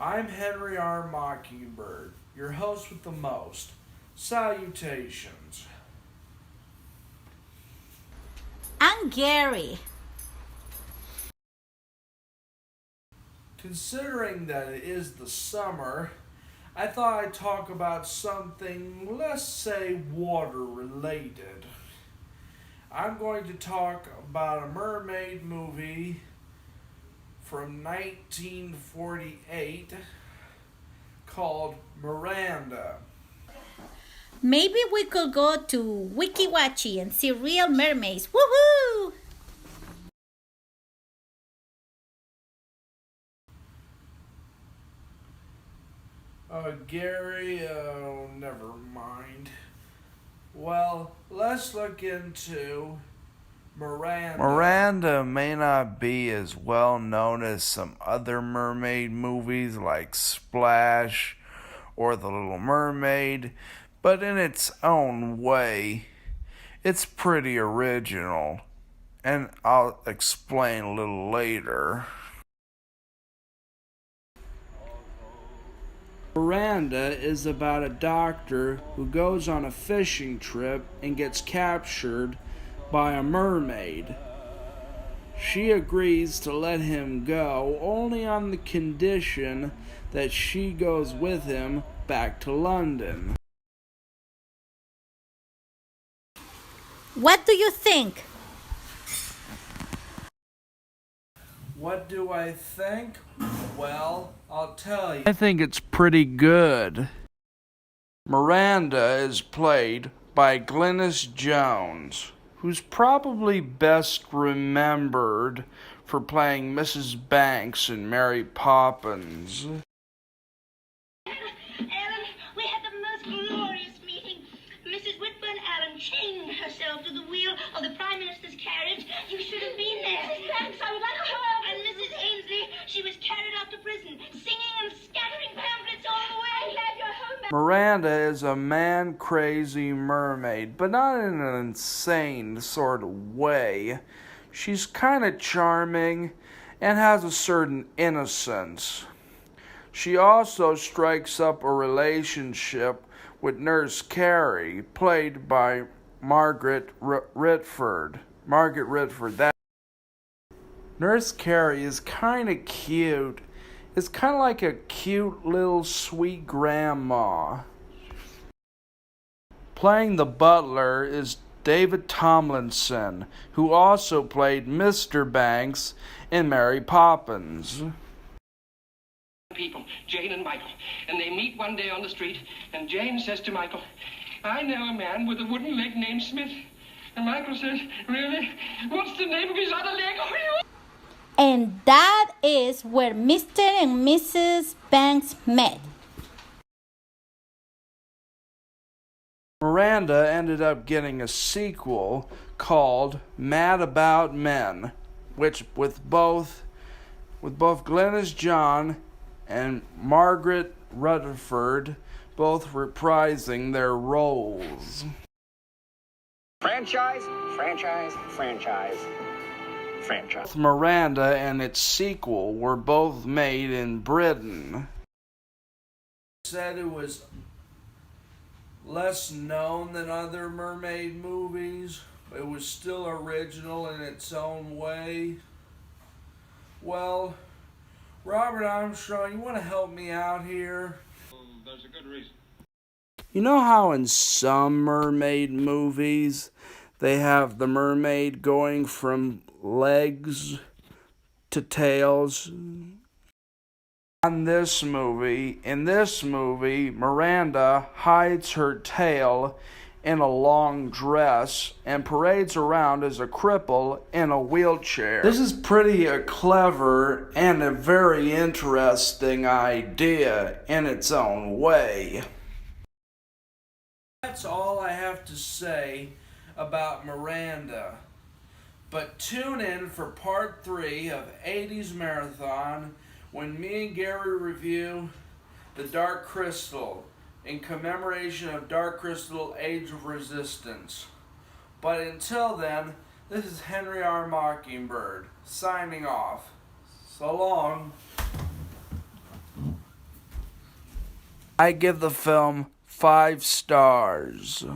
I'm Henry R. Mockingbird, your host with the most. Salutations. I'm Gary. Considering that it is the summer, I thought I'd talk about something, let's say, water related. I'm going to talk about a mermaid movie from 1948 called Miranda. Maybe we could go to Wikiwachi and see real mermaids. Woohoo! Gary, never mind. Well, let's look into Miranda. Miranda may not be as well known as some other mermaid movies like Splash or The Little Mermaid, but in its own way, it's pretty original, and I'll explain a little later. Miranda is about a doctor who goes on a fishing trip and gets captured by a mermaid. She agrees to let him go only on the condition that she goes with him back to London. What do you think? What do I think? Well, I'll tell you. I think it's pretty good. Miranda is played by Glynis Jones, who's probably best remembered for playing Mrs. Banks in Mary Poppins. Alan, we had the most glorious meeting. Mrs. Whitburn Allen chained herself to the wheel of the Prime Minister's carriage. You should have been there. Mrs. Banks, I would like to home. And Mrs. Ainsley, she was carried off to prison, singing and scattering pamphlets all the way. I'm glad you're home. Miranda is a man-crazy mermaid, but not in an insane sort of way. She's kind of charming and has a certain innocence. She also strikes up a relationship with Nurse Carey, played by Margaret Ritford. That Nurse Carey is kind of cute. It's kind of like a cute little sweet grandma. Playing the butler is David Tomlinson, who also played Mr. Banks in Mary Poppins. People, Jane and Michael, and they meet one day on the street, and Jane says to Michael, "I know a man with a wooden leg named Smith." And Michael says, "Really? What's the name of his other leg?" And that is where Mr. and Mrs. Banks met. Miranda ended up getting a sequel called Mad About Men, which with both Glynis John and Margaret Rutherford both reprising their roles. Franchise, franchise, franchise, franchise. Both Miranda and its sequel were both made in Britain. Said it was less known than other mermaid movies. It was still original in its own way. Well, Robert Armstrong, you want to help me out here? There's a good reason. You know how in some mermaid movies they have the mermaid going from legs to tails? In this movie, Miranda hides her tail in a long dress and parades around as a cripple in a wheelchair. This is pretty clever and a very interesting idea in its own way. That's all I have to say about Miranda. But tune in for part 3 of 80s Marathon when me and Gary review The Dark Crystal in commemoration of Dark Crystal Age of Resistance. But until then, this is Henry R. Mockingbird signing off. So long. I give the film 5 stars.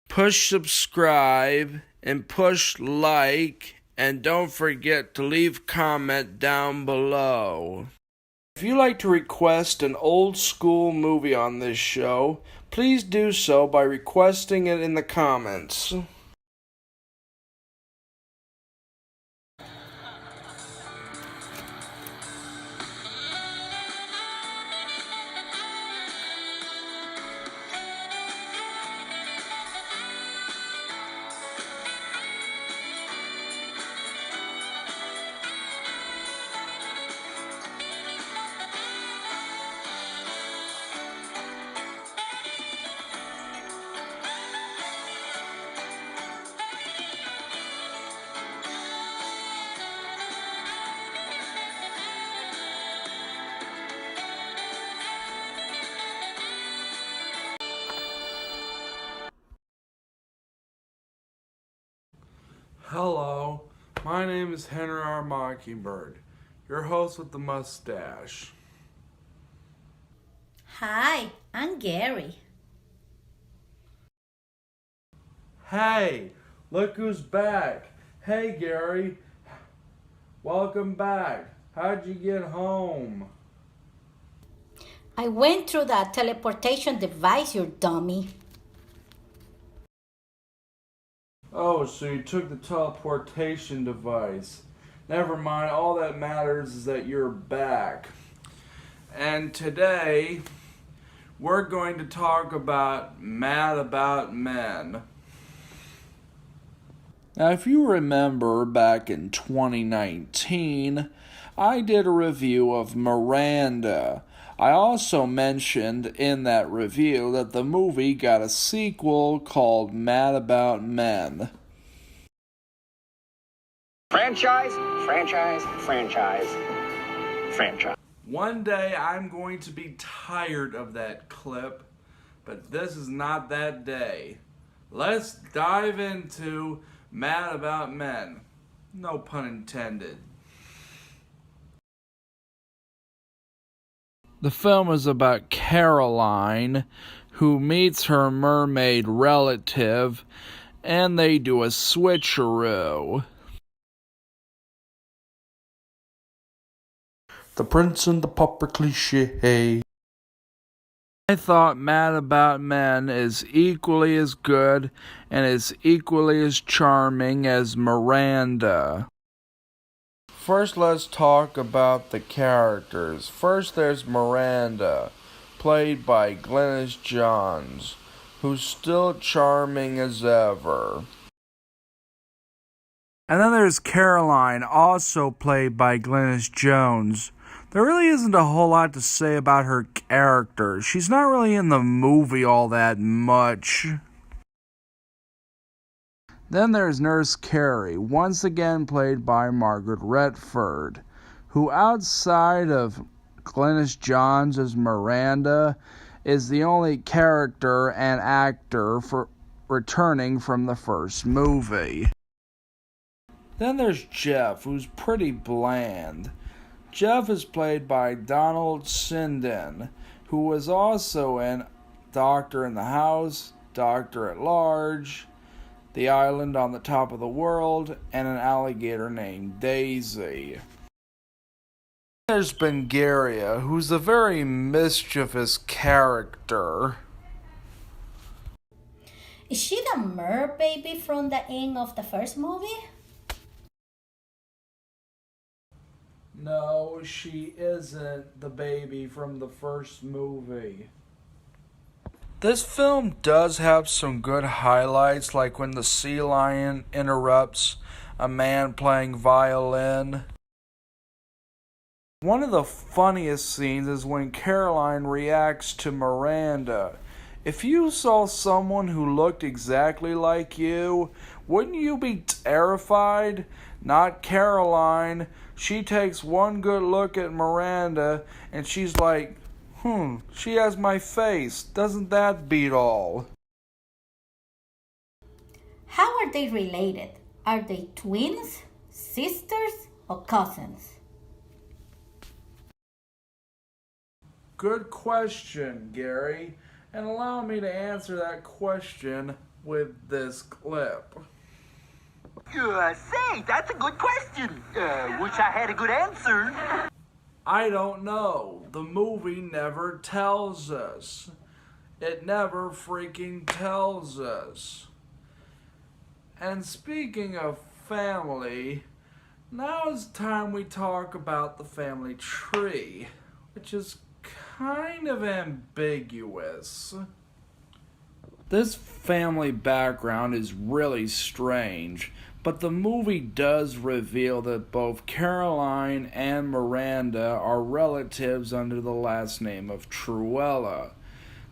Push subscribe and push like, and don't forget to leave comment down below. If you'd like to request an old school movie on this show, please do so by requesting it in the comments. Hello, my name is Henry R. Mockingbird, your host with the mustache. Hi, I'm Gary. Hey, look who's back. Hey Gary, welcome back. How'd you get home? I went through that teleportation device, you dummy. Oh, so you took the teleportation device. Never mind, all that matters is that you're back. And today, we're going to talk about Mad About Men. Now, if you remember back in 2019, I did a review of Miranda. I also mentioned in that review that the movie got a sequel called Mad About Men. Franchise, franchise, franchise, franchise. One day I'm going to be tired of that clip, but this is not that day. Let's dive into Mad About Men. No pun intended. The film is about Caroline, who meets her mermaid relative, and they do a switcheroo. The Prince and the Pauper cliché. I thought Mad About Men is equally as good and is equally as charming as Miranda. First, let's talk about the characters. First, there's Miranda, played by Glynis Johns, who's still charming as ever. And then there's Caroline, also played by Glynis Jones. There really isn't a whole lot to say about her character. She's not really in the movie all that much. Then there's Nurse Carrie, once again played by Margaret Redford, who outside of Glynis Johns as Miranda is the only character and actor for returning from the first movie. Then there's Jeff, who's pretty bland. Jeff is played by Donald Sinden, who was also in Doctor in the House, Doctor at Large, The Island on the Top of the World, and an alligator named Daisy. There's Bengaria, who's a very mischievous character. Is she the mer baby from the end of the first movie? No, she isn't the baby from the first movie. This film does have some good highlights, like when the sea lion interrupts a man playing violin. One of the funniest scenes is when Caroline reacts to Miranda. If you saw someone who looked exactly like you, wouldn't you be terrified? Not Caroline. She takes one good look at Miranda and she's like, she has my face. Doesn't that beat all? How are they related? Are they twins, sisters, or cousins? Good question, Gary. And allow me to answer that question with this clip. Say, that's a good question. Wish I had a good answer. I don't know. The movie never tells us. It never freaking tells us. And speaking of family, now is time we talk about the family tree, which is kind of ambiguous. This family background is really strange, but the movie does reveal that both Caroline and Miranda are relatives under the last name of Truella.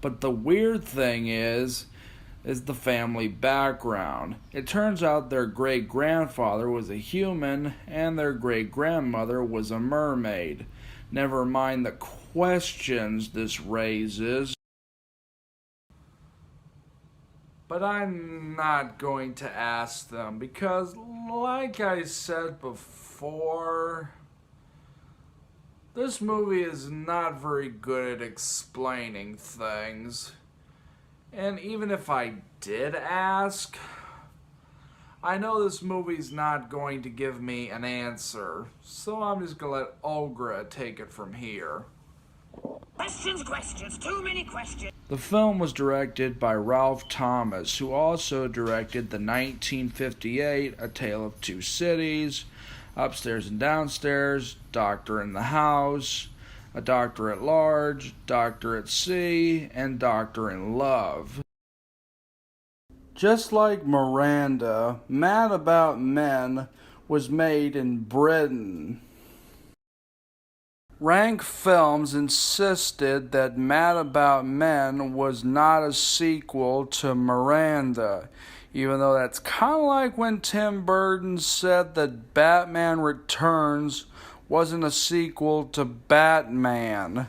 But the weird thing is the family background. It turns out their great-grandfather was a human and their great-grandmother was a mermaid. Never mind the questions this raises. But I'm not going to ask them because, like I said before, this movie is not very good at explaining things. And even if I did ask, I know this movie's not going to give me an answer, so I'm just gonna let Olga take it from here. Questions, too many questions. The film was directed by Ralph Thomas, who also directed the 1958 A Tale of Two Cities, Upstairs and Downstairs, Doctor in the House, A Doctor at Large, Doctor at Sea, and Doctor in Love. Just like Miranda, Mad About Men was made in Britain. Rank Films insisted that Mad About Men was not a sequel to Miranda, even though that's kind of like when Tim Burton said that Batman Returns wasn't a sequel to Batman.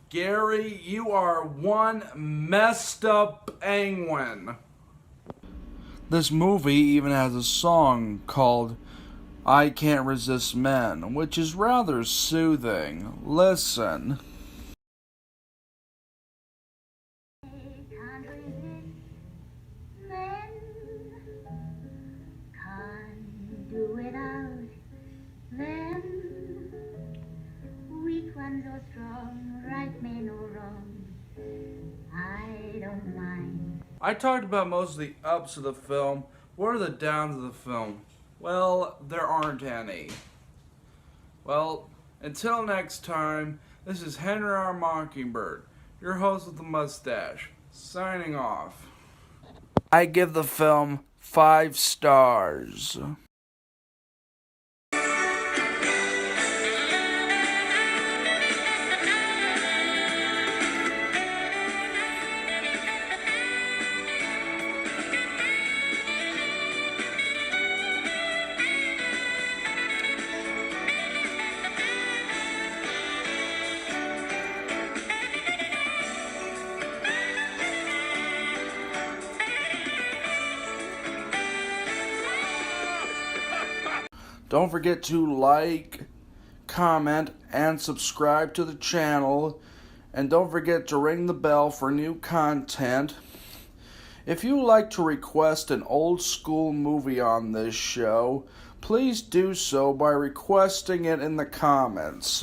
Gary, you are one messed up penguin. This movie even has a song called I Can't Resist Men, which is rather soothing. Listen. Can't resist men. Can't do without them. Weak ones or strong, right men or wrong. I don't mind. I talked about most of the ups of the film. What are the downs of the film? Well, there aren't any. Well, until next time, this is Henry R. Mockingbird, your host with the mustache, signing off. I give the film 5 stars. Don't forget to like, comment, and subscribe to the channel. And don't forget to ring the bell for new content. If you would like to request an old school movie on this show, please do so by requesting it in the comments.